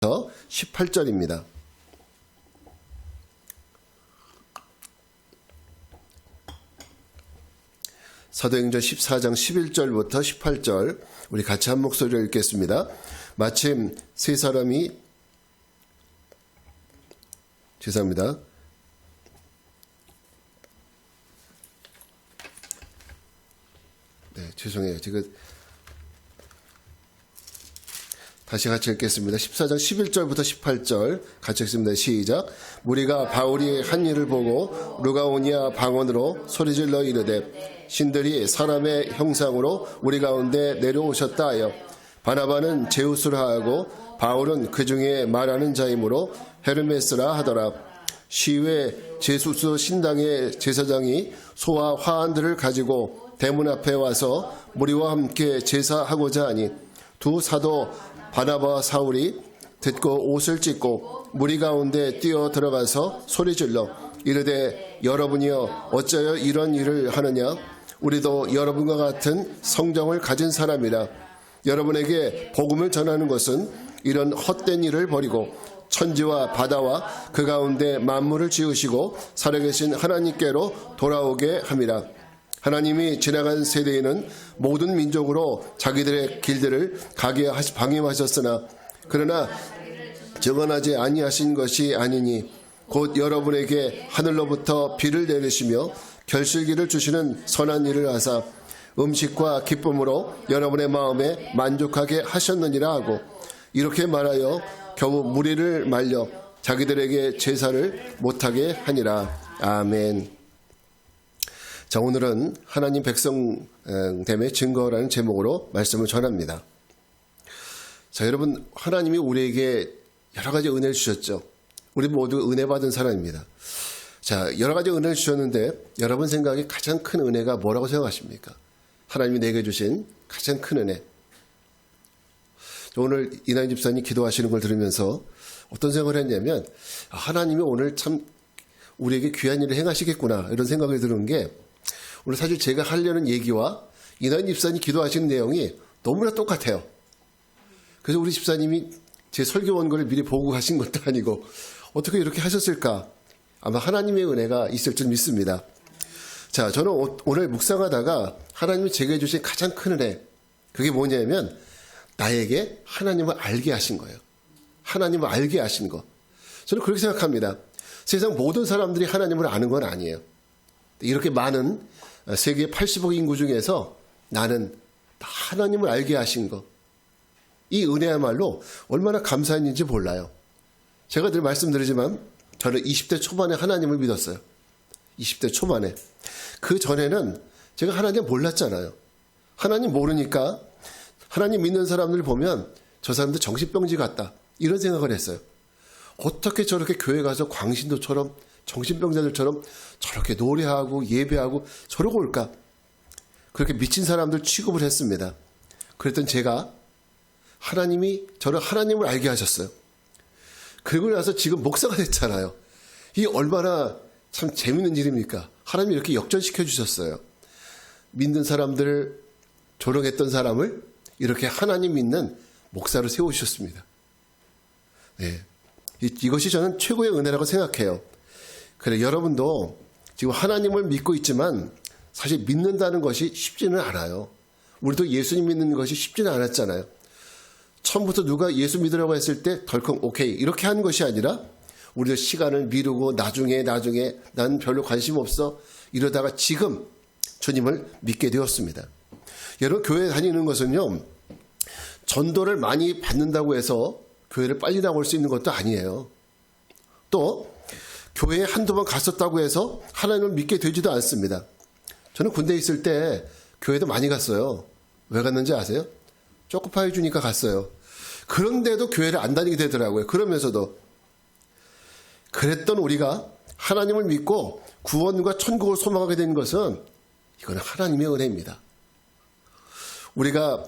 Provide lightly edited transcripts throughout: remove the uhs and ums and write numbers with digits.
18절입니다. 사도행전 14장 11절부터 18절 우리 같이 한 목소리로 읽겠습니다. 마침 세 사람이 죄송합니다. 네, 죄송해요. 제가 다시 같이 읽겠습니다. 14장 11절부터 18절 같이 읽습니다. 시작. 무리가 바울이 한 일을 보고 루가오니아 방언으로 소리질러 이르되 신들이 사람의 형상으로 우리 가운데 내려오셨다 하여 바나바는 제우스라 하고 바울은 그 중에 말하는 자이므로 헤르메스라 하더라. 시외 제수스 신당의 제사장이 소와 화환들을 가지고 대문 앞에 와서 무리와 함께 제사하고자 하니 두 사도 바나바와 사울이 듣고 옷을 찢고 무리 가운데 뛰어 들어가서 소리질러 이르되 여러분이여 어찌하여 이런 일을 하느냐. 우리도 여러분과 같은 성정을 가진 사람이라. 여러분에게 복음을 전하는 것은 이런 헛된 일을 버리고 천지와 바다와 그 가운데 만물을 지으시고 살아계신 하나님께로 돌아오게 함이라. 하나님이 지나간 세대에는 모든 민족으로 자기들의 길들을 가게 방임하셨으나 그러나 정언하지 아니하신 것이 아니니 곧 여러분에게 하늘로부터 비를 내리시며 결실기를 주시는 선한 일을 하사 음식과 기쁨으로 여러분의 마음에 만족하게 하셨느니라 하고 이렇게 말하여 겨우 무리를 말려 자기들에게 제사를 못하게 하니라. 아멘. 자, 오늘은 하나님 백성됨의 증거라는 제목으로 말씀을 전합니다. 자, 여러분, 하나님이 우리에게 여러 가지 은혜를 주셨죠. 우리 모두 은혜 받은 사람입니다. 자, 여러 가지 은혜를 주셨는데 여러분 생각에 가장 큰 은혜가 뭐라고 생각하십니까? 하나님이 내게 주신 가장 큰 은혜. 오늘 이나인 집사님 기도하시는 걸 들으면서 어떤 생각을 했냐면 하나님이 오늘 참 우리에게 귀한 일을 행하시겠구나 이런 생각이 드는 게 오늘 사실 제가 하려는 얘기와 이나인 집사님 기도하시는 내용이 너무나 똑같아요. 그래서 우리 집사님이 제 설교 원고를 미리 보고 가신 것도 아니고 어떻게 이렇게 하셨을까? 아마 하나님의 은혜가 있을 줄 믿습니다. 자, 저는 오늘 묵상하다가 하나님이 제게 주신 가장 큰 은혜, 그게 뭐냐면 나에게 하나님을 알게 하신 거예요. 하나님을 알게 하신 거. 저는 그렇게 생각합니다. 세상 모든 사람들이 하나님을 아는 건 아니에요. 이렇게 많은 세계 80억 인구 중에서 나는 하나님을 알게 하신 거. 이 은혜야말로 얼마나 감사한 일인지 몰라요. 제가 늘 말씀드리지만 저는 20대 초반에 하나님을 믿었어요. 20대 초반에. 그 전에는 제가 하나님 몰랐잖아요. 하나님 모르니까 하나님 믿는 사람들 보면 저 사람들 정신병지 같다. 이런 생각을 했어요. 어떻게 저렇게 교회 가서 광신도처럼 정신병자들처럼 저렇게 노래하고 예배하고 저러고 올까? 그렇게 미친 사람들 취급을 했습니다. 그랬더니 제가 하나님이 저를 하나님을 알게 하셨어요. 그리고 나서 지금 목사가 됐잖아요. 이게 얼마나 참 재밌는 일입니까? 하나님이 이렇게 역전시켜 주셨어요. 믿는 사람들을 조롱했던 사람을 이렇게 하나님 믿는 목사로 세우셨습니다. 네. 이것이 저는 최고의 은혜라고 생각해요. 그래, 여러분도 지금 하나님을 믿고 있지만 사실 믿는다는 것이 쉽지는 않아요. 우리도 예수님 믿는 것이 쉽지는 않았잖아요. 처음부터 누가 예수 믿으라고 했을 때 덜컹 오케이 이렇게 하는 것이 아니라 우리도 시간을 미루고 나중에 난 별로 관심 없어 이러다가 지금 주님을 믿게 되었습니다. 여러분, 교회 다니는 것은요 전도를 많이 받는다고 해서 교회를 빨리 나올 수 있는 것도 아니에요. 또 교회에 한두 번 갔었다고 해서 하나님을 믿게 되지도 않습니다. 저는 군대에 있을 때 교회도 많이 갔어요. 왜 갔는지 아세요? 초코파이 주니까 갔어요. 그런데도 교회를 안 다니게 되더라고요. 그러면서도. 그랬던 우리가 하나님을 믿고 구원과 천국을 소망하게 된 것은 이거는 하나님의 은혜입니다. 우리가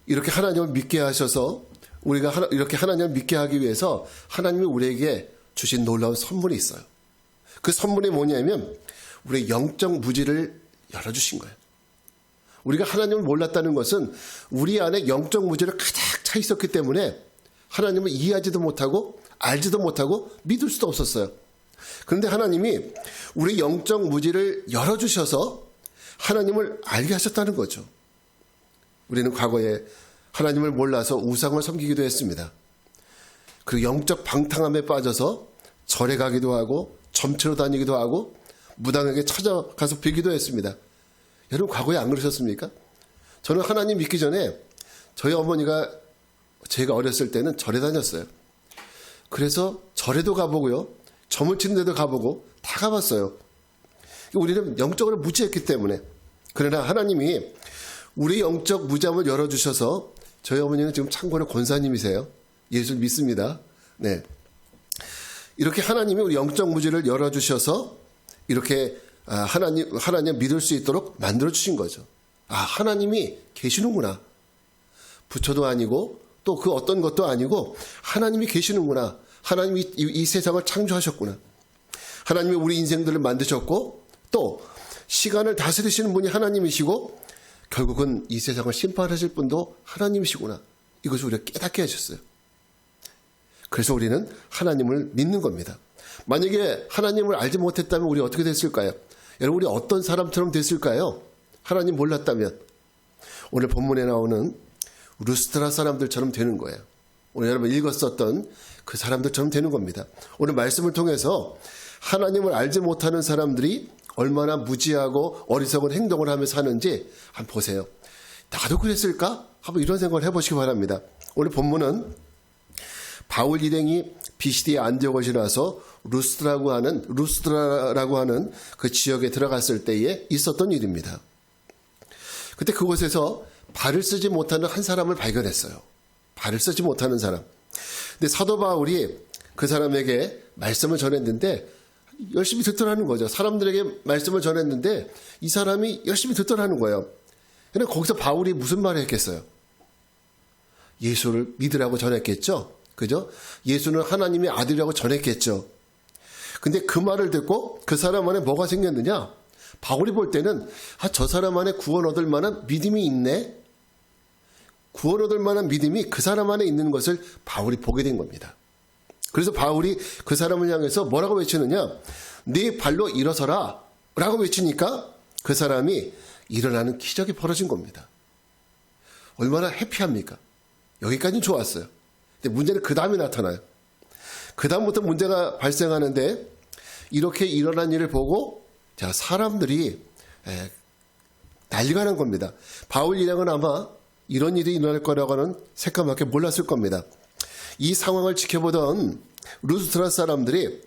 이렇게 하나님을 믿게 하셔서 우리가 이렇게 하나님을 믿게 하기 위해서 하나님이 우리에게 주신 놀라운 선물이 있어요. 그 선물이 뭐냐면 우리의 영적 무지를 열어주신 거예요. 우리가 하나님을 몰랐다는 것은 우리 안에 영적 무지를 가득 차 있었기 때문에 하나님을 이해하지도 못하고 알지도 못하고 믿을 수도 없었어요. 그런데 하나님이 우리 영적 무지를 열어주셔서 하나님을 알게 하셨다는 거죠. 우리는 과거에 하나님을 몰라서 우상을 섬기기도 했습니다. 그리고 영적 방탕함에 빠져서 절에 가기도 하고 점치러 다니기도 하고 무당에게 찾아가서 빌기도 했습니다. 여러분 과거에 안 그러셨습니까? 저는 하나님 믿기 전에 저희 어머니가 제가 어렸을 때는 절에 다녔어요. 그래서 절에도 가보고요. 점을 치는 데도 가보고 다 가봤어요. 우리는 영적으로 무지했기 때문에. 그러나 하나님이 우리 영적 무지함을 열어주셔서 저희 어머니는 지금 참고로 권사님이세요. 예수를 믿습니다. 네. 이렇게 하나님이 우리 영적 무지를 열어주셔서 이렇게 하나님 믿을 수 있도록 만들어주신 거죠. 하나님이 계시는구나. 부처도 아니고 또 그 어떤 것도 아니고 하나님이 계시는구나. 하나님이 이 세상을 창조하셨구나. 하나님이 우리 인생들을 만드셨고 또 시간을 다스리시는 분이 하나님이시고 결국은 이 세상을 심판하실 분도 하나님이시구나. 이것을 우리가 깨닫게 하셨어요. 그래서 우리는 하나님을 믿는 겁니다. 만약에 하나님을 알지 못했다면 우리 어떻게 됐을까요? 여러분 우리 어떤 사람처럼 됐을까요? 하나님 몰랐다면 오늘 본문에 나오는 루스드라 사람들처럼 되는 거예요. 오늘 여러분 읽었었던 그 사람들처럼 되는 겁니다. 오늘 말씀을 통해서 하나님을 알지 못하는 사람들이 얼마나 무지하고 어리석은 행동을 하며 사는지 한번 보세요. 나도 그랬을까? 한번 이런 생각을 해보시기 바랍니다. 오늘 본문은 바울 일행이 비시디의 안디오것이라서 루스드라라고 하는 그 지역에 들어갔을 때에 있었던 일입니다. 그때 그곳에서 발을 쓰지 못하는 한 사람을 발견했어요. 발을 쓰지 못하는 사람. 근데 사도 바울이 그 사람에게 말씀을 전했는데 열심히 듣더라는 거죠. 사람들에게 말씀을 전했는데 이 사람이 열심히 듣더라는 거예요. 그런데 거기서 바울이 무슨 말을 했겠어요? 예수를 믿으라고 전했겠죠. 그죠? 예수는 하나님의 아들이라고 전했겠죠. 근데 그 말을 듣고 그 사람 안에 뭐가 생겼느냐? 바울이 볼 때는 저 사람 안에 구원 얻을 만한 믿음이 있네. 구원 얻을 만한 믿음이 그 사람 안에 있는 것을 바울이 보게 된 겁니다. 그래서 바울이 그 사람을 향해서 뭐라고 외치느냐? 네 발로 일어서라 라고 외치니까 그 사람이 일어나는 기적이 벌어진 겁니다. 얼마나 해피합니까? 여기까지는 좋았어요. 근데 문제는 그 다음에 나타나요. 그 다음부터 문제가 발생하는데 이렇게 일어난 일을 보고 사람들이 난리가 난 겁니다. 바울 일행은 아마 이런 일이 일어날 거라고는 새까맣게 몰랐을 겁니다. 이 상황을 지켜보던 루스드라 사람들이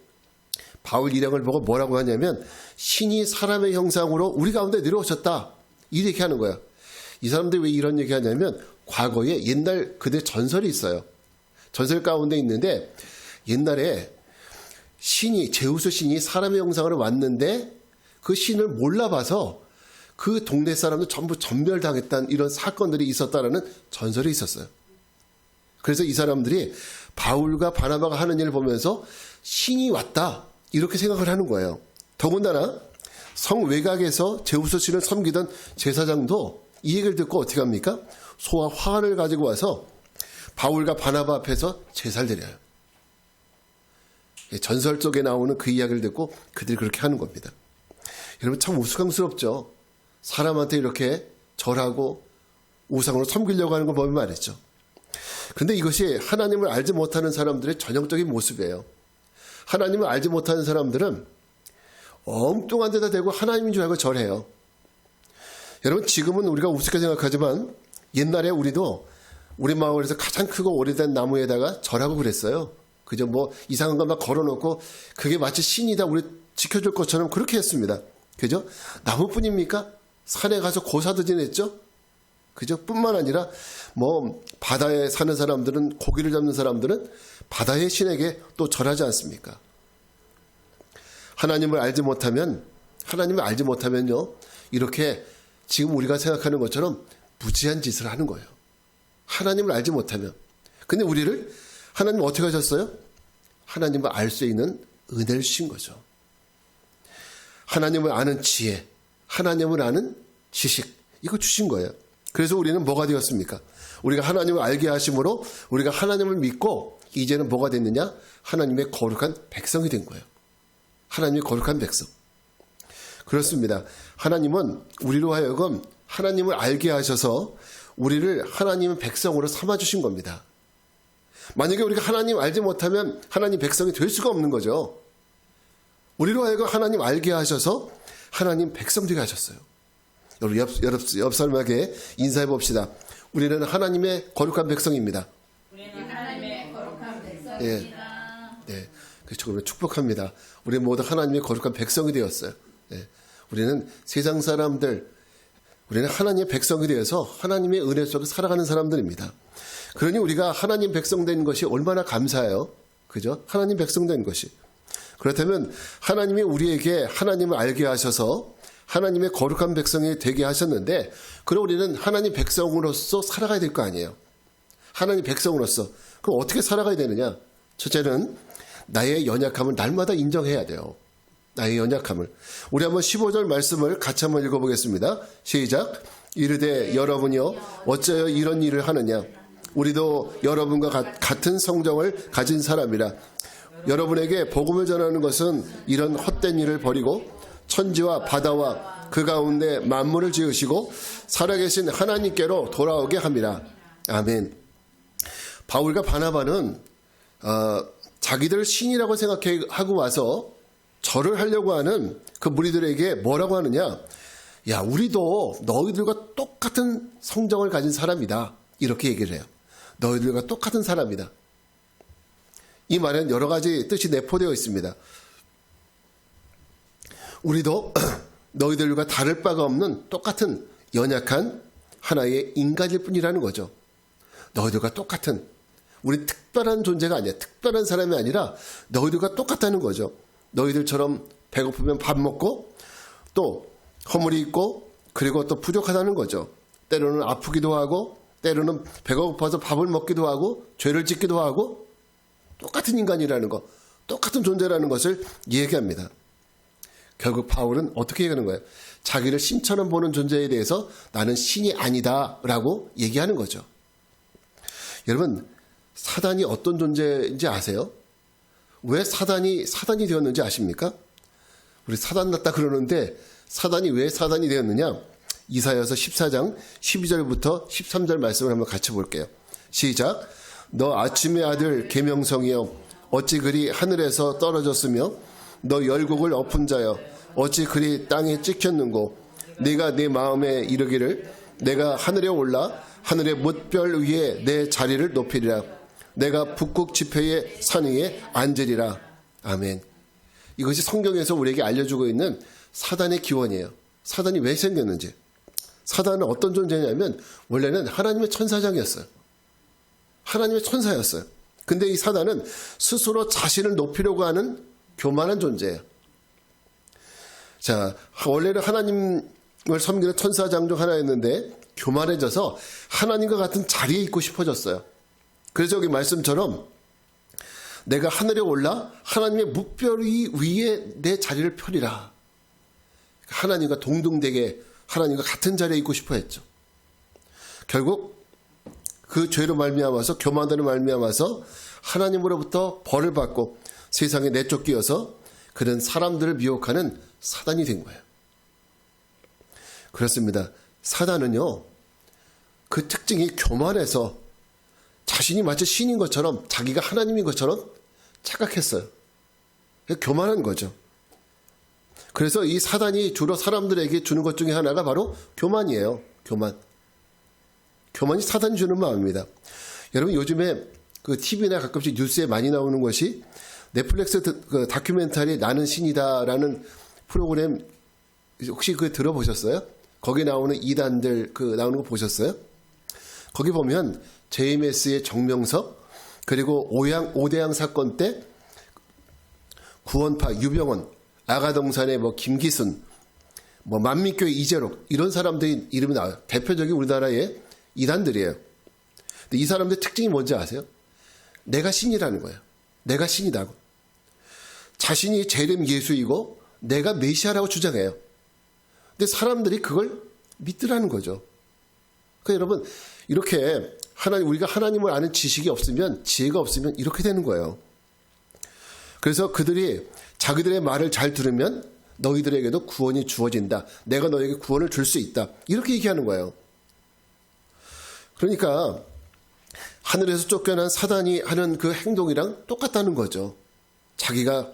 바울 일행을 보고 뭐라고 하냐면 신이 사람의 형상으로 우리 가운데 내려오셨다. 이렇게 하는 거야. 이 사람들이 왜 이런 얘기 하냐면 과거에 옛날 그들 전설이 있어요. 전설 가운데 있는데 옛날에 제우스 신이 사람의 형상으로 왔는데 그 신을 몰라봐서 그 동네 사람들 전부 전멸당했다는 이런 사건들이 있었다라는 전설이 있었어요. 그래서 이 사람들이 바울과 바나바가 하는 일을 보면서 신이 왔다 이렇게 생각을 하는 거예요. 더군다나 성 외곽에서 제우스 신을 섬기던 제사장도 이 얘기를 듣고 어떻게 합니까? 소와 화환을 가지고 와서 바울과 바나바 앞에서 제사를 드려요. 전설 속에 나오는 그 이야기를 듣고 그들이 그렇게 하는 겁니다. 여러분 참 우스꽝스럽죠. 사람한테 이렇게 절하고 우상으로 섬기려고 하는 걸 보면 말이죠. 그런데 이것이 하나님을 알지 못하는 사람들의 전형적인 모습이에요. 하나님을 알지 못하는 사람들은 엉뚱한 데다 대고 하나님인 줄 알고 절해요. 여러분 지금은 우리가 우습게 생각하지만 옛날에 우리도 우리 마을에서 가장 크고 오래된 나무에다가 절하고 그랬어요. 그죠? 뭐 이상한 거 막 걸어놓고 그게 마치 신이다 우리 지켜줄 것처럼 그렇게 했습니다. 그죠? 나무뿐입니까? 산에 가서 고사도 지냈죠? 그죠? 뿐만 아니라 뭐 바다에 사는 사람들은 고기를 잡는 사람들은 바다의 신에게 또 절하지 않습니까? 하나님을 알지 못하면요 이렇게 지금 우리가 생각하는 것처럼 무지한 짓을 하는 거예요. 하나님을 알지 못하면. 근데 우리를 하나님 어떻게 하셨어요? 하나님을 알 수 있는 은혜를 주신 거죠. 하나님을 아는 지혜, 하나님을 아는 지식, 이거 주신 거예요. 그래서 우리는 뭐가 되었습니까? 우리가 하나님을 알게 하심으로 우리가 하나님을 믿고 이제는 뭐가 됐느냐? 하나님의 거룩한 백성이 된 거예요. 하나님의 거룩한 백성. 그렇습니다. 하나님은 우리로 하여금 하나님을 알게 하셔서 우리를 하나님의 백성으로 삼아주신 겁니다. 만약에 우리가 하나님 알지 못하면 하나님 백성이 될 수가 없는 거죠. 우리로 하여금 하나님 알게 하셔서 하나님 백성 되게 하셨어요. 여러분 옆 사람에게 인사해 봅시다. 우리는 하나님의 거룩한 백성입니다. 우리는 하나님의 거룩한 백성입니다. 네, 그렇죠. 그러면 축복합니다. 우리 모두 하나님의 거룩한 백성이 되었어요. 네, 우리는 세상 사람들, 우리는 하나님의 백성이 되어서 하나님의 은혜 속에 살아가는 사람들입니다. 그러니 우리가 하나님 백성 된 것이 얼마나 감사해요. 그죠? 하나님 백성 된 것이. 그렇다면 하나님이 우리에게 하나님을 알게 하셔서 하나님의 거룩한 백성이 되게 하셨는데, 그럼 우리는 하나님 백성으로서 살아가야 될 거 아니에요. 하나님 백성으로서. 그럼 어떻게 살아가야 되느냐? 첫째는 나의 연약함을 날마다 인정해야 돼요. 나의 연약함을. 우리 한번 15절 말씀을 같이 한번 읽어보겠습니다. 시작. 이르되 여러분이여 어찌하여 이런 일을 하느냐? 우리도 여러분과 같은 성정을 가진 사람이라. 여러분에게 복음을 전하는 것은 이런 헛된 일을 버리고 천지와 바다와 그 가운데 만물을 지으시고 살아계신 하나님께로 돌아오게 합니다. 아멘. 바울과 바나바는 자기들 신이라고 생각하고 와서 절을 하려고 하는 그 무리들에게 뭐라고 하느냐? 야, 우리도 너희들과 똑같은 성정을 가진 사람이다. 이렇게 얘기를 해요. 너희들과 똑같은 사람이다. 이 말에는 여러 가지 뜻이 내포되어 있습니다. 우리도 너희들과 다를 바가 없는 똑같은 연약한 하나의 인간일 뿐이라는 거죠. 너희들과 똑같은, 우리 특별한 존재가 아니야. 특별한 사람이 아니라 너희들과 똑같다는 거죠. 너희들처럼 배고프면 밥 먹고 또 허물이 있고 그리고 또 부족하다는 거죠. 때로는 아프기도 하고 때로는 배가 고파서 밥을 먹기도 하고 죄를 짓기도 하고 똑같은 인간이라는 것, 똑같은 존재라는 것을 얘기합니다. 결국 바울은 어떻게 얘기하는 거예요? 자기를 신처럼 보는 존재에 대해서 나는 신이 아니다라고 얘기하는 거죠. 여러분, 사단이 어떤 존재인지 아세요? 왜 사단이 되었는지 아십니까? 우리 사단 났다 그러는데 사단이 왜 사단이 되었느냐? 이사야서 14장 12절부터 13절 말씀을 한번 같이 볼게요. 시작. 너 아침의 아들 계명성이여 어찌 그리 하늘에서 떨어졌으며 너 열국을 엎은 자여 어찌 그리 땅에 찍혔는고 네가 내 마음에 이르기를 내가 하늘에 올라 하늘의 뭇별 위에 내 자리를 높이리라. 내가 북극 지폐의 산 위에 앉으리라. 아멘. 이것이 성경에서 우리에게 알려주고 있는 사단의 기원이에요. 사단이 왜 생겼는지. 사단은 어떤 존재냐면 원래는 하나님의 천사장이었어요. 하나님의 천사였어요. 근데 이 사단은 스스로 자신을 높이려고 하는 교만한 존재예요. 자, 원래는 하나님을 섬기는 천사장 중 하나였는데 교만해져서 하나님과 같은 자리에 있고 싶어졌어요. 그래서 여기 말씀처럼 내가 하늘에 올라 하나님의 뭇별 위에 내 자리를 펴리라. 하나님과 동등되게 하나님과 같은 자리에 있고 싶어 했죠. 결국 그 죄로 말미암아서 교만으로 말미암아서 하나님으로부터 벌을 받고 세상에 내쫓기어서 그는 사람들을 미혹하는 사단이 된 거예요. 그렇습니다. 사단은요, 그 특징이 교만해서 자신이 마치 신인 것처럼 자기가 하나님인 것처럼 착각했어요. 교만한 거죠. 그래서 이 사단이 주로 사람들에게 주는 것 중에 하나가 바로 교만이에요. 교만이 사단이 주는 마음입니다. 여러분 요즘에 그 TV나 가끔씩 뉴스에 많이 나오는 것이 넷플릭스 그 다큐멘터리 나는 신이다라는 프로그램 혹시 그거 들어보셨어요? 거기 나오는 이단들 그 나오는 거 보셨어요? 거기 보면 JMS의 정명석 그리고 오대양 사건 때 구원파 유병원, 아가동산의 뭐 김기순, 뭐 만민교회 이재록 이런 사람들이 이름이 나와요. 대표적인 우리나라의 이단들이에요. 근데 이 사람들의 특징이 뭔지 아세요? 내가 신이라는 거예요. 내가 신이다고. 자신이 재림 예수이고 내가 메시아라고 주장해요. 근데 사람들이 그걸 믿더라는 거죠. 그러니까 여러분 이렇게 우리가 하나님을 아는 지식이 없으면, 지혜가 없으면 이렇게 되는 거예요. 그래서 그들이 자기들의 말을 잘 들으면 너희들에게도 구원이 주어진다. 내가 너에게 구원을 줄 수 있다. 이렇게 얘기하는 거예요. 그러니까 하늘에서 쫓겨난 사단이 하는 그 행동이랑 똑같다는 거죠. 자기가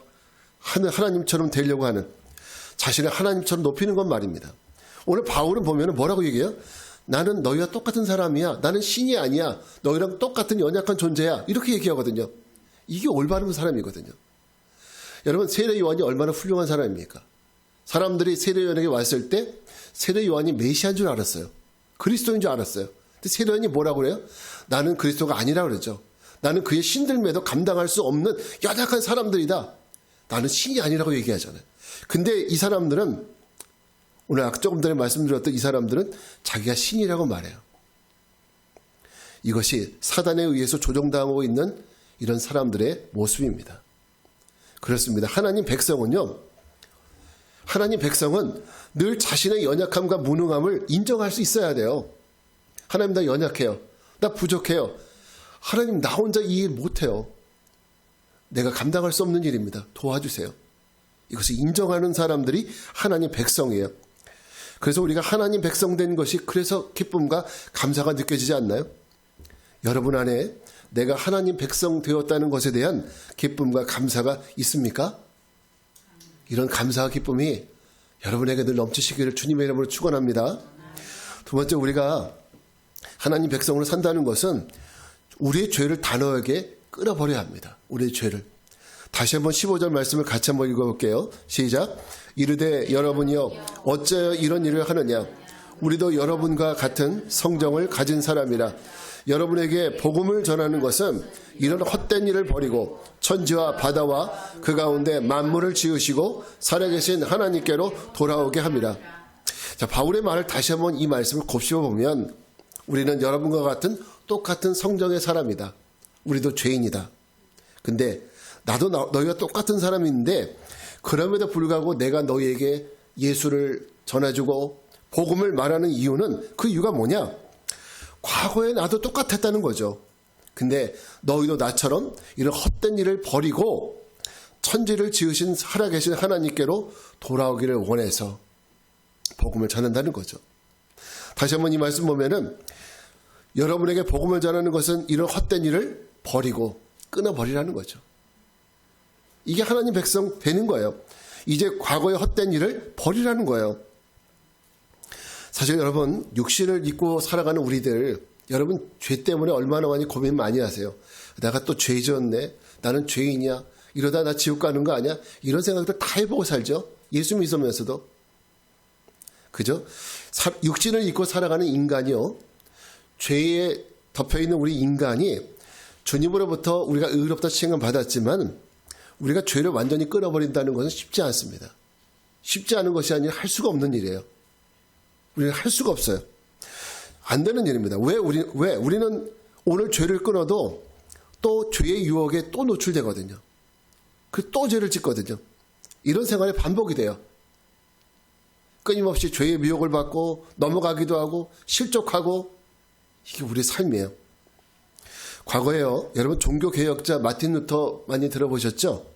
하나님처럼 되려고 하는, 자신을 하나님처럼 높이는 건 말입니다. 오늘 바울은 보면 뭐라고 얘기해요? 나는 너희와 똑같은 사람이야. 나는 신이 아니야. 너희랑 똑같은 연약한 존재야. 이렇게 얘기하거든요. 이게 올바른 사람이거든요. 여러분, 세례 요한이 얼마나 훌륭한 사람입니까? 사람들이 세례 요한에게 왔을 때 세례 요한이 메시아인 줄 알았어요. 그리스도인 줄 알았어요. 근데 세례 요한이 뭐라고 그래요? 나는 그리스도가 아니라고 그러죠. 나는 그의 신들매도 감당할 수 없는 연약한 사람들이다. 나는 신이 아니라고 얘기하잖아요. 근데 이 사람들은, 오늘 조금 전에 말씀드렸던 이 사람들은 자기가 신이라고 말해요. 이것이 사단에 의해서 조종당하고 있는 이런 사람들의 모습입니다. 그렇습니다. 하나님 백성은 늘 자신의 연약함과 무능함을 인정할 수 있어야 돼요. 하나님, 나 연약해요. 나 부족해요. 하나님, 나 혼자 이 일 못해요. 내가 감당할 수 없는 일입니다. 도와주세요. 이것을 인정하는 사람들이 하나님 백성이에요. 그래서 우리가 하나님 백성 된 것이 그래서 기쁨과 감사가 느껴지지 않나요? 여러분 안에 내가 하나님 백성 되었다는 것에 대한 기쁨과 감사가 있습니까? 이런 감사와 기쁨이 여러분에게 늘 넘치시기를 주님의 이름으로 축원합니다. 두 번째, 우리가 하나님 백성으로 산다는 것은 우리의 죄를 단호하게 끌어버려야 합니다. 우리의 죄를. 다시 한번 15절 말씀을 같이 한번 읽어볼게요. 시작. 이르되 여러분이여 어찌하여 이런 일을 하느냐. 우리도 여러분과 같은 성정을 가진 사람이라. 여러분에게 복음을 전하는 것은 이런 헛된 일을 버리고 천지와 바다와 그 가운데 만물을 지으시고 살아계신 하나님께로 돌아오게 합니다. 자, 바울의 말을 다시 한번 이 말씀을 곱씹어 보면 우리는 여러분과 같은 똑같은 성정의 사람이다. 우리도 죄인이다. 근데 나도 너희와 똑같은 사람인데 그럼에도 불구하고 내가 너희에게 예수를 전해주고 복음을 말하는 이유는, 그 이유가 뭐냐? 과거에 나도 똑같았다는 거죠. 근데 너희도 나처럼 이런 헛된 일을 버리고 천지를 지으신 살아계신 하나님께로 돌아오기를 원해서 복음을 전한다는 거죠. 다시 한번 이 말씀 보면은 여러분에게 복음을 전하는 것은 이런 헛된 일을 버리고 끊어버리라는 거죠. 이게 하나님 백성 되는 거예요. 이제 과거의 헛된 일을 버리라는 거예요. 사실 여러분, 육신을 입고 살아가는 우리들, 여러분 죄 때문에 얼마나 많이 고민 많이 하세요. 내가 또 죄 지었네. 나는 죄인이야. 이러다 나 지옥 가는 거 아니야? 이런 생각들 다 해보고 살죠. 예수 믿으면서도. 그죠? 육신을 입고 살아가는 인간이요. 죄에 덮여있는 우리 인간이 주님으로부터 우리가 의롭다 칭함 받았지만 우리가 죄를 완전히 끊어버린다는 것은 쉽지 않습니다. 쉽지 않은 것이 아니라 할 수가 없는 일이에요. 우리는 할 수가 없어요. 안 되는 일입니다. 왜? 우리는 오늘 죄를 끊어도 또 죄의 유혹에 또 노출되거든요. 또 죄를 짓거든요. 이런 생활이 반복이 돼요. 끊임없이 죄의 미혹을 받고 넘어가기도 하고 실족하고, 이게 우리의 삶이에요. 과거에요, 여러분 종교개혁자 마틴 루터 많이 들어보셨죠?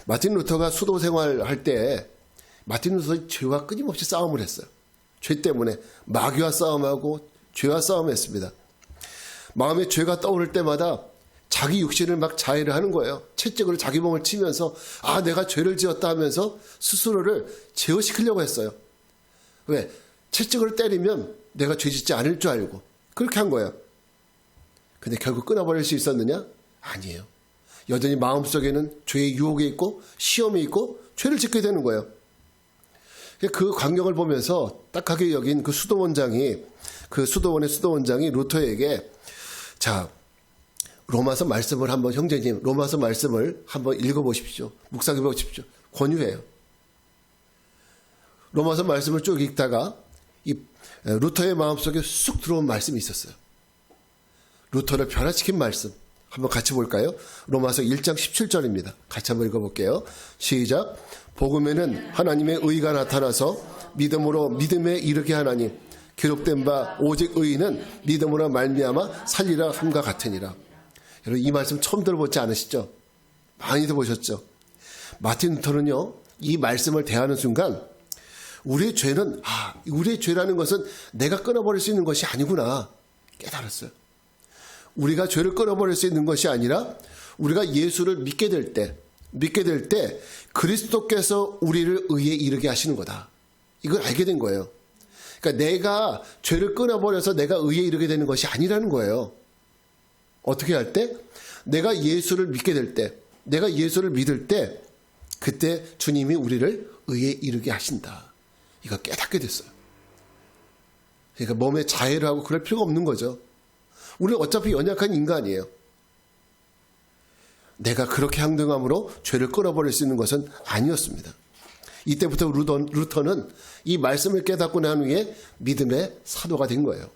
마틴 루터가 수도 생활할 때 마틴 루터의 죄와 끊임없이 싸움을 했어요. 죄 때문에 마귀와 싸움하고 죄와 싸움했습니다. 마음에 죄가 떠오를 때마다 자기 육신을 막 자해를 하는 거예요. 채찍으로 자기 몸을 치면서 내가 죄를 지었다 하면서 스스로를 제어시키려고 했어요. 왜? 채찍으로 때리면 내가 죄 짓지 않을 줄 알고 그렇게 한 거예요. 근데 결국 끊어버릴 수 있었느냐? 아니에요. 여전히 마음속에는 죄의 유혹이 있고 시험이 있고 죄를 짓게 되는 거예요. 그 광경을 보면서 딱하게 여긴 그 수도원장이, 그 수도원의 수도원장이 루터에게, 자, 로마서 말씀을 한번, 형제님, 로마서 말씀을 한번 읽어보십시오. 묵상해 보십시오. 권유해요. 로마서 말씀을 쭉 읽다가 이 루터의 마음속에 쑥 들어온 말씀이 있었어요. 루터를 변화시킨 말씀. 한번 같이 볼까요? 로마서 1장 17절입니다. 같이 한번 읽어볼게요. 시작. 복음에는 하나님의 의가 나타나서 믿음으로 믿음에 이르게 하나니 기록된 바 오직 의인은 믿음으로 말미암아 살리라 함과 같으니라. 여러분 이 말씀 처음 들어보지 않으시죠? 많이 들어보셨죠? 마틴 루터는요 이 말씀을 대하는 순간 우리의 죄는 우리의 죄라는 것은 내가 끊어버릴 수 있는 것이 아니구나 깨달았어요. 우리가 죄를 끊어버릴 수 있는 것이 아니라 우리가 예수를 믿게 될 때 그리스도께서 우리를 의에 이르게 하시는 거다. 이걸 알게 된 거예요. 그러니까 내가 죄를 끊어버려서 내가 의에 이르게 되는 것이 아니라는 거예요. 어떻게 할 때? 내가 예수를 믿게 될 때, 내가 예수를 믿을 때 그때 주님이 우리를 의에 이르게 하신다. 이거 깨닫게 됐어요. 그러니까 몸에 자해를 하고 그럴 필요가 없는 거죠. 우리는 어차피 연약한 인간이에요. 내가 그렇게 행동함으로 죄를 끊어버릴 수 있는 것은 아니었습니다. 이때부터 루터는 이 말씀을 깨닫고 난 후에 믿음의 사도가 된 거예요.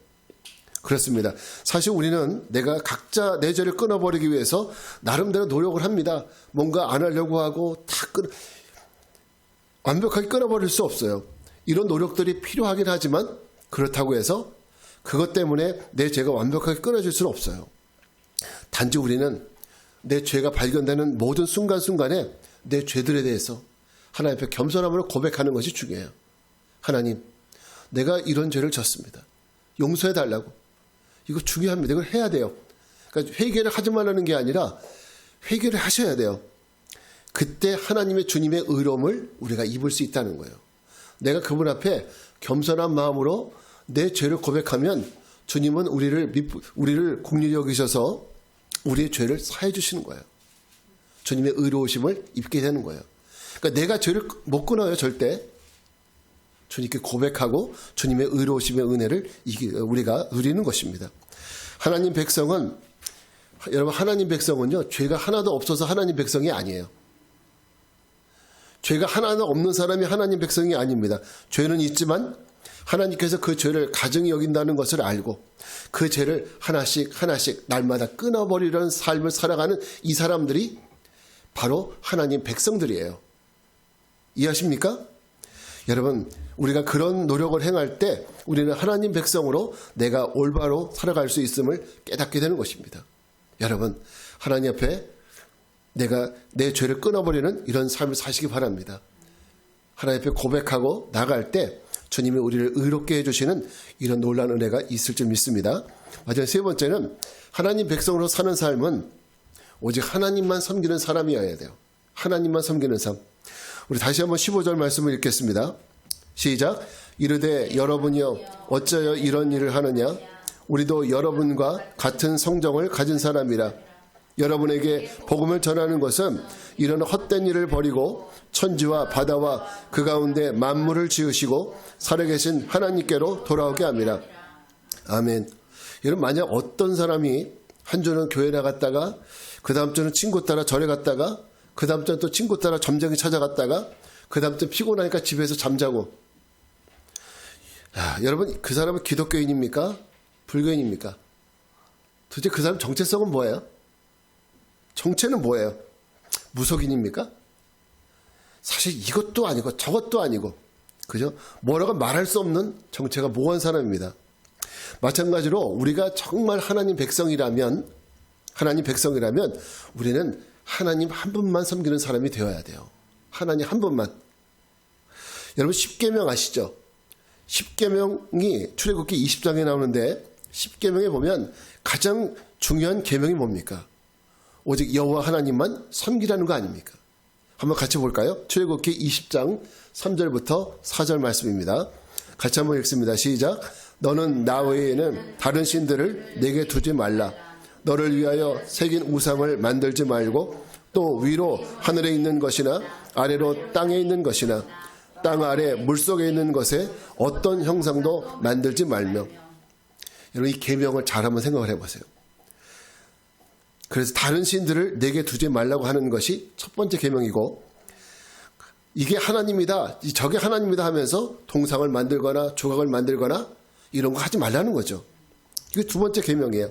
그렇습니다. 사실 우리는 내가 각자 내 죄를 끊어버리기 위해서 나름대로 노력을 합니다. 뭔가 안 하려고 하고 완벽하게 끊어버릴 수 없어요. 이런 노력들이 필요하긴 하지만 그렇다고 해서 그것 때문에 내 죄가 완벽하게 끊어질 수는 없어요. 단지 우리는 내 죄가 발견되는 모든 순간순간에 내 죄들에 대해서 하나님 앞에 겸손함으로 고백하는 것이 중요해요. 하나님, 내가 이런 죄를 졌습니다. 용서해 달라고. 이거 중요합니다. 이걸 해야 돼요. 그러니까 회개를 하지 말라는 게 아니라 회개를 하셔야 돼요. 그때 하나님의 주님의 의로움을 우리가 입을 수 있다는 거예요. 내가 그분 앞에 겸손한 마음으로 내 죄를 고백하면 주님은 우리를 긍휼히 여기셔서 우리의 죄를 사해 주시는 거예요. 주님의 의로우심을 입게 되는 거예요. 그러니까 내가 죄를 못 끊어요, 절대. 주님께 고백하고 주님의 의로우심의 은혜를 우리가 누리는 것입니다. 여러분 하나님 백성은요, 죄가 하나도 없어서 하나님 백성이 아니에요. 죄가 하나도 없는 사람이 하나님 백성이 아닙니다. 죄는 있지만 하나님께서 그 죄를 가증히 여긴다는 것을 알고 그 죄를 하나씩 날마다 끊어버리려는 삶을 살아가는 이 사람들이 바로 하나님 백성들이에요. 이해하십니까? 여러분, 우리가 그런 노력을 행할 때 우리는 하나님 백성으로 내가 올바로 살아갈 수 있음을 깨닫게 되는 것입니다. 여러분, 하나님 앞에 내가 내 죄를 끊어버리는 이런 삶을 사시기 바랍니다. 하나님 앞에 고백하고 나갈 때 주님이 우리를 의롭게 해주시는 이런 놀라운 은혜가 있을 줄 믿습니다. 마지막 세 번째는 하나님 백성으로 사는 삶은 오직 하나님만 섬기는 사람이어야 돼요. 하나님만 섬기는 삶. 우리 다시 한번 15절 말씀을 읽겠습니다. 시작. 이르되 여러분이여 어찌하여 이런 일을 하느냐. 우리도 여러분과 같은 성정을 가진 사람이라. 여러분에게 복음을 전하는 것은 이런 헛된 일을 버리고 천지와 바다와 그 가운데 만물을 지으시고 살아계신 하나님께로 돌아오게 합니다. 아멘. 여러분, 만약 어떤 사람이 한 주는 교회 나갔다가 그 다음 주는 친구 따라 절에 갔다가 그 다음 주는 또 친구 따라 점쟁이 찾아갔다가 그 다음 주 피곤하니까 집에서 잠자고, 여러분, 그 사람은 기독교인입니까? 불교인입니까? 도대체 그 사람 정체성은 뭐예요? 정체는 뭐예요? 무속인입니까? 사실 이것도 아니고 저것도 아니고, 그죠? 뭐라고 말할 수 없는 정체가 모호한 사람입니다. 마찬가지로 우리가 정말 하나님 백성이라면 우리는 하나님 한 분만 섬기는 사람이 되어야 돼요. 하나님 한 분만. 여러분, 십계명 아시죠? 십계명이 출애굽기 20장에 나오는데 십계명에 보면 가장 중요한 계명이 뭡니까? 오직 여호와 하나님만 섬기라는 거 아닙니까? 한번 같이 볼까요? 출애굽기 20장 3절부터 4절 말씀입니다. 같이 한번 읽습니다. 시작. 너는 나 외에는 다른 신들을 내게 두지 말라. 너를 위하여 새긴 우상을 만들지 말고 또 위로 하늘에 있는 것이나 아래로 땅에 있는 것이나 땅 아래 물속에 있는 것에 어떤 형상도 만들지 말며. 여러분, 이 계명을 잘 한번 생각을 해보세요. 그래서 다른 신들을 내게 두지 말라고 하는 것이 첫 번째 계명이고, 이게 하나님이다, 저게 하나님이다 하면서 동상을 만들거나 조각을 만들거나 이런 거 하지 말라는 거죠. 이게 두 번째 계명이에요.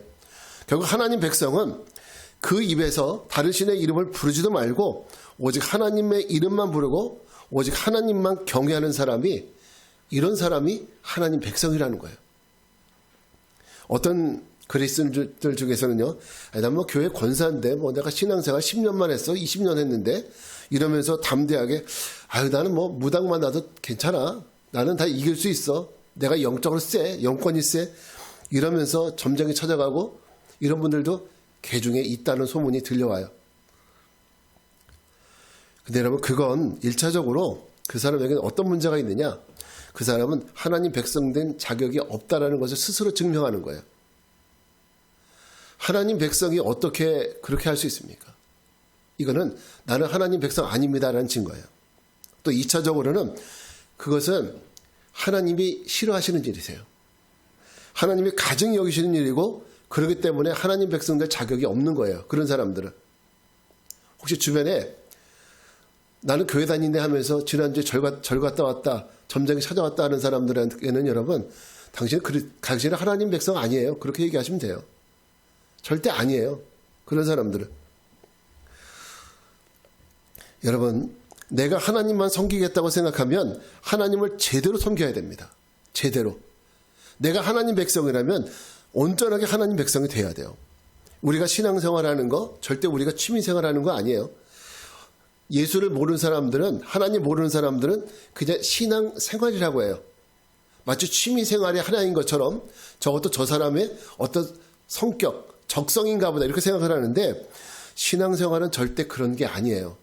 결국 하나님 백성은 그 입에서 다른 신의 이름을 부르지도 말고 오직 하나님의 이름만 부르고 오직 하나님만 경외하는 사람이, 이런 사람이 하나님 백성이라는 거예요. 어떤 그리스도인들 중에서는요, 난 뭐 교회 권사인데 뭐 내가 신앙생활 10년만 했어, 20년 했는데 이러면서 담대하게 나는 뭐 무당만 나도 괜찮아, 나는 다 이길 수 있어, 내가 영적으로 세, 영권이 세, 이러면서 점쟁이 찾아가고 이런 분들도 개중에 있다는 소문이 들려와요. 근데 여러분, 그건 1차적으로 그 사람에게는 어떤 문제가 있느냐, 그 사람은 하나님 백성된 자격이 없다라는 것을 스스로 증명하는 거예요. 하나님 백성이 어떻게 그렇게 할 수 있습니까? 이거는 나는 하나님 백성 아닙니다라는 증거예요. 또 2차적으로는 그것은 하나님이 싫어하시는 일이세요. 하나님이 가증히 여기시는 일이고, 그렇기 때문에 하나님 백성될 자격이 없는 거예요. 그런 사람들은. 혹시 주변에 나는 교회 다니네 하면서 지난주에 절 갔다 왔다, 점쟁이 찾아왔다 하는 사람들에게는 여러분, 당신은 하나님 백성 아니에요. 그렇게 얘기하시면 돼요. 절대 아니에요. 그런 사람들은. 여러분, 내가 하나님만 섬기겠다고 생각하면 하나님을 제대로 섬겨야 됩니다. 제대로. 내가 하나님 백성이라면 온전하게 하나님 백성이 돼야 돼요. 우리가 신앙생활하는 거 절대 우리가 취미생활하는 거 아니에요. 예수를 모르는 사람들은, 하나님 모르는 사람들은 그냥 신앙생활이라고 해요. 마치 취미생활이 하나인 것처럼 저것도 저 사람의 어떤 성격, 적성인가 보다 이렇게 생각을 하는데, 신앙생활은 절대 그런 게 아니에요.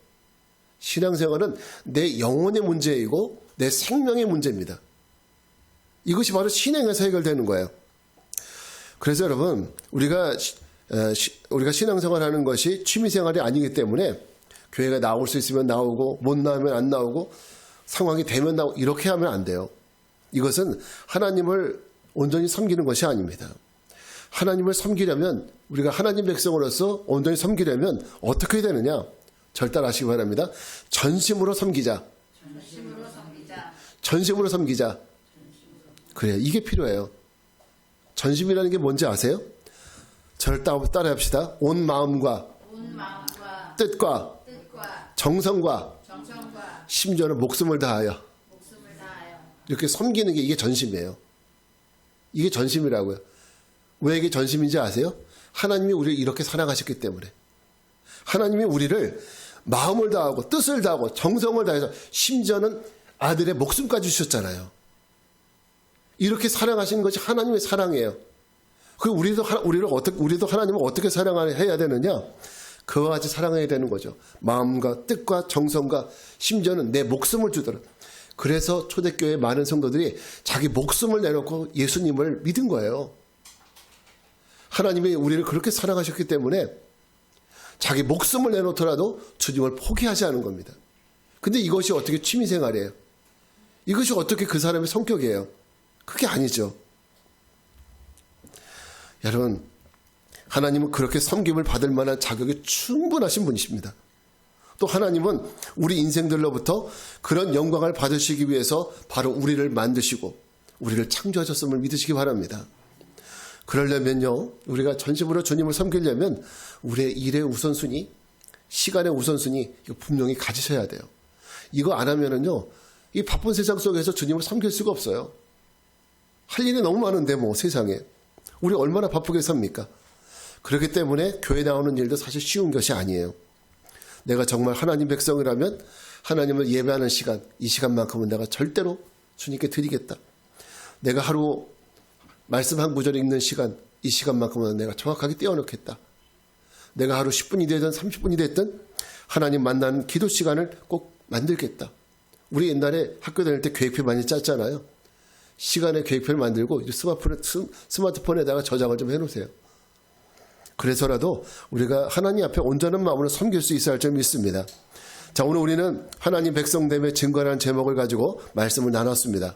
신앙생활은 내 영혼의 문제이고 내 생명의 문제입니다. 이것이 바로 신앙에서 해결되는 거예요. 그래서 여러분, 우리가 신앙생활하는 것이 취미생활이 아니기 때문에 교회가 나올 수 있으면 나오고 못 나오면 안 나오고 상황이 되면 나오고 이렇게 하면 안 돼요. 이것은 하나님을 온전히 섬기는 것이 아닙니다. 하나님을 섬기려면, 우리가 하나님 백성으로서 온전히 섬기려면 어떻게 되느냐? 절단하시기 바랍니다. 전심으로 섬기자. 전심으로 섬기자. 그래요. 이게 필요해요. 전심이라는 게 뭔지 아세요? 저를 따라합시다. 온 마음과 뜻과 정성과 심지어는 목숨을 다하여 이렇게 섬기는 게, 이게 전심이에요. 이게 전심이라고요. 왜 이게 전심인지 아세요? 하나님이 우리를 이렇게 사랑하셨기 때문에. 하나님이 우리를 마음을 다하고 뜻을 다하고 정성을 다해서 심지어는 아들의 목숨까지 주셨잖아요. 이렇게 사랑하신 것이 하나님의 사랑이에요. 그 우리도 하나님을 어떻게 사랑해야 되느냐? 그와 같이 사랑해야 되는 거죠. 마음과 뜻과 정성과 심지어는 내 목숨을 주도록. 그래서 초대교회 많은 성도들이 자기 목숨을 내놓고 예수님을 믿은 거예요. 하나님이 우리를 그렇게 사랑하셨기 때문에 자기 목숨을 내놓더라도 주님을 포기하지 않은 겁니다. 근데 이것이 어떻게 취미생활이에요? 이것이 어떻게 그 사람의 성격이에요? 그게 아니죠. 여러분, 하나님은 그렇게 섬김을 받을 만한 자격이 충분하신 분이십니다. 또 하나님은 우리 인생들로부터 그런 영광을 받으시기 위해서 바로 우리를 만드시고 우리를 창조하셨음을 믿으시기 바랍니다. 그러려면요, 우리가 전심으로 주님을 섬기려면 우리의 일의 우선순위, 시간의 우선순위 이거 분명히 가지셔야 돼요. 이거 안 하면은요, 이 바쁜 세상 속에서 주님을 섬길 수가 없어요. 할 일이 너무 많은데 뭐 세상에 우리 얼마나 바쁘게 삽니까? 그렇기 때문에 교회 나오는 일도 사실 쉬운 것이 아니에요. 내가 정말 하나님 백성이라면 하나님을 예배하는 시간, 이 시간만큼은 내가 절대로 주님께 드리겠다. 내가 하루 말씀 한 구절 읽는 시간, 이 시간만큼은 내가 정확하게 떼어놓겠다. 내가 하루 10분이 되든 30분이 됐든 하나님 만나는 기도 시간을 꼭 만들겠다. 우리 옛날에 학교 다닐 때 계획표 많이 짰잖아요. 시간의 계획표를 만들고 스마트폰에다가 저장을 좀 해놓으세요. 그래서라도 우리가 하나님 앞에 온전한 마음으로 섬길 수 있어야 할 점이 있습니다. 자, 오늘 우리는 하나님 백성됨의 증거라는 제목을 가지고 말씀을 나눴습니다.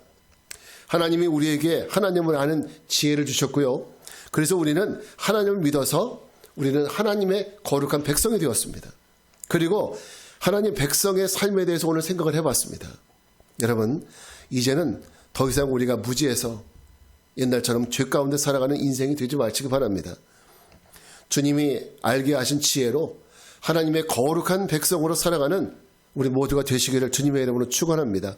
하나님이 우리에게 하나님을 아는 지혜를 주셨고요. 그래서 우리는 하나님을 믿어서 우리는 하나님의 거룩한 백성이 되었습니다. 그리고 하나님 백성의 삶에 대해서 오늘 생각을 해봤습니다. 여러분, 이제는 더 이상 우리가 무지해서 옛날처럼 죄 가운데 살아가는 인생이 되지 마시기 바랍니다. 주님이 알게 하신 지혜로 하나님의 거룩한 백성으로 살아가는 우리 모두가 되시기를 주님의 이름으로 축원합니다.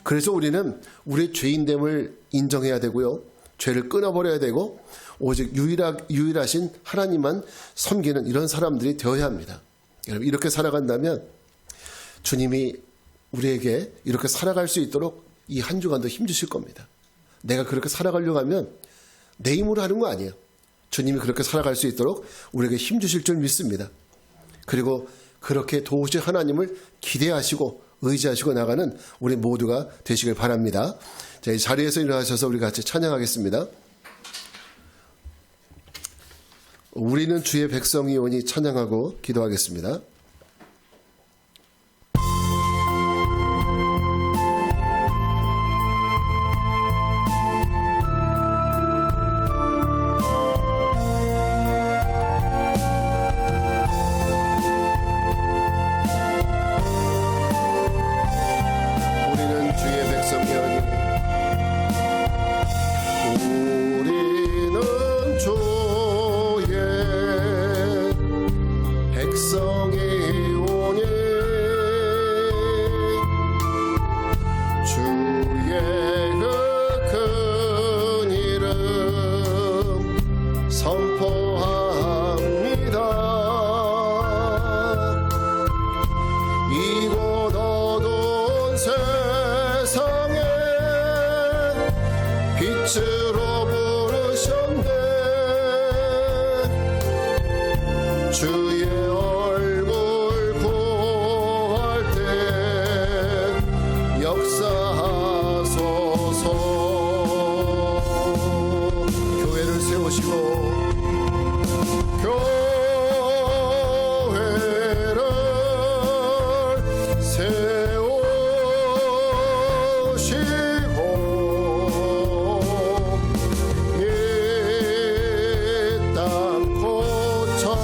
그래서 우리는 우리의 죄인됨을 인정해야 되고요. 죄를 끊어버려야 되고 오직 유일하신 하나님만 섬기는 이런 사람들이 되어야 합니다. 여러분, 이렇게 살아간다면 주님이 우리에게 이렇게 살아갈 수 있도록 이 한 주간도 힘주실 겁니다. 내가 그렇게 살아가려고 하면 내 힘으로 하는 거 아니에요. 주님이 그렇게 살아갈 수 있도록 우리에게 힘주실 줄 믿습니다. 그리고 그렇게 도우실 하나님을 기대하시고 의지하시고 나가는 우리 모두가 되시길 바랍니다. 자, 이 자리에서 일어나셔서 우리 같이 찬양하겠습니다. 우리는 주의 백성이오니 찬양하고 기도하겠습니다. 우리는 주의 백성이오니 우리는 주의 백성이오니 주의 그 큰 이름 선포합니다. 이곳 어두운 세상에 빛으로 부르셨네. 주의 얼굴 구할 때 역사하소서. 교회를 세우시고 교회를 세우시고 이 땅 고쳐주소서.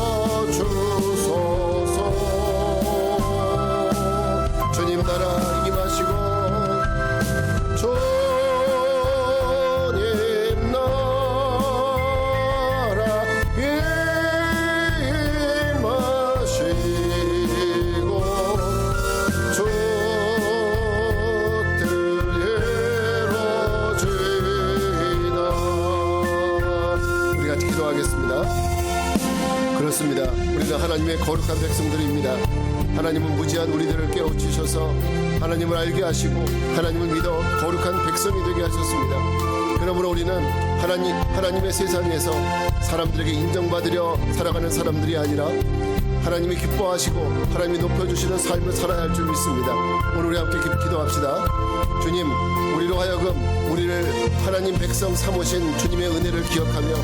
주님 나라 임하시고 주님 나라 임하시고 주 뜻 이루어지이다. 우리 같이 기도하겠습니다. 그렇습니다. 우리는 하나님의 거룩한 백성들입니다. 하나님은 무지한 우리들을 깨우치셔서 하나님을 알게 하시고 하나님을 믿어 거룩한 백성이 되게 하셨습니다. 그러므로 우리는 하나님의 세상에서 사람들에게 인정받으려 살아가는 사람들이 아니라 하나님이 기뻐하시고 하나님이 높여주시는 삶을 살아야 할 줄 믿습니다. 오늘 우리 함께 기도합시다. 주님, 우리로 하여금 우리를 하나님 백성 삼으신 주님의 은혜를 기억하며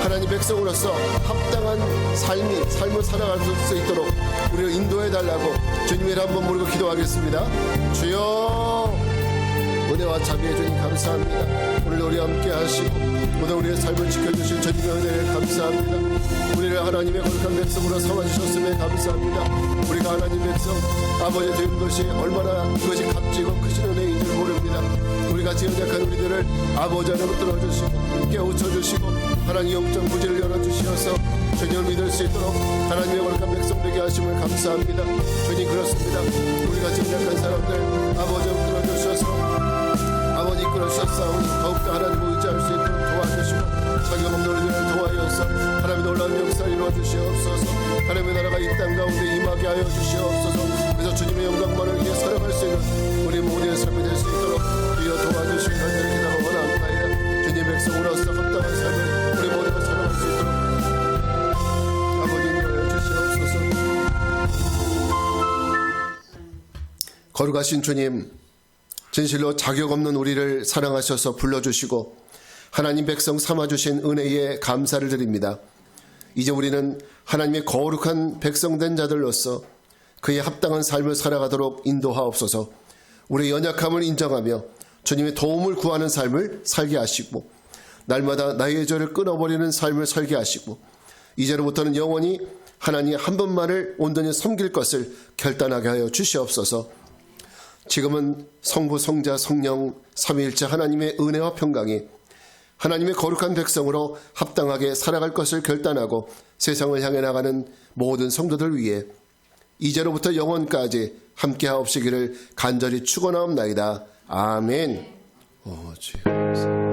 하나님 백성으로서 합당한 삶을 살아갈 수 있도록 우리를 인도해 달라고 주님의 이름 한번 부르고 기도하겠습니다. 주여, 은혜와 자비해 주님 감사합니다. 오늘 우리 함께 하시고 모든 우리의 삶을 지켜주신 주님의 은혜에 감사합니다. 우리를 하나님의 거룩한 백성으로 삼아주셨음에 감사합니다. 우리가 하나님 백성 아버지 되는 것이 얼마나 그것이 값지고 크신 은혜인 줄 모릅니다. 우리같이 연약한 우리들을 아버지 안으로 들어주시고 깨우쳐주시고 하나님 영적 부지를 열어주시어서 주님을 믿을 수 있도록 하나님의 거룩한 백성 되게 하심을 감사합니다. 주님, 그렇습니다. 우리같이 연약한 사람들 아버지 들어주셔서 아버지 이끌어주셨사오니 더욱더 하나님을 의지할 수 있도록 도와주시고 자격 없는 우리들을 도와여서 하나님의 놀라운 역사를 이루어주시옵소서. 하나님의 나라가 이 땅 가운데 임하게 하여 주시옵소서. 그래서 주님의 영광만을 위해 살아갈 수 있는 우리 모두의 삶이 될 수 있도록 주여 도와주시기 간절히 기도하고 원합니다. 주님 백성으로서 합당한 삶을 우리 모두가 살아갈 수 있도록 아버지 인도하여 주시옵소서. 거룩하신 주님, 진실로 자격 없는 우리를 사랑하셔서 불러주시고 하나님 백성 삼아주신 은혜에 감사를 드립니다. 이제 우리는 하나님의 거룩한 백성된 자들로서 그의 합당한 삶을 살아가도록 인도하옵소서. 우리의 연약함을 인정하며 주님의 도움을 구하는 삶을 살게 하시고 날마다 나의 죄를 끊어버리는 삶을 살게 하시고 이제로부터는 영원히 하나님 한 분만을 온전히 섬길 것을 결단하게 하여 주시옵소서. 지금은 성부, 성자, 성령, 삼위일체 하나님의 은혜와 평강이 하나님의 거룩한 백성으로 합당하게 살아갈 것을 결단하고 세상을 향해 나가는 모든 성도들 위해 이제로부터 영원까지 함께하옵시기를 간절히 축원하옵나이다. 아멘. 주여.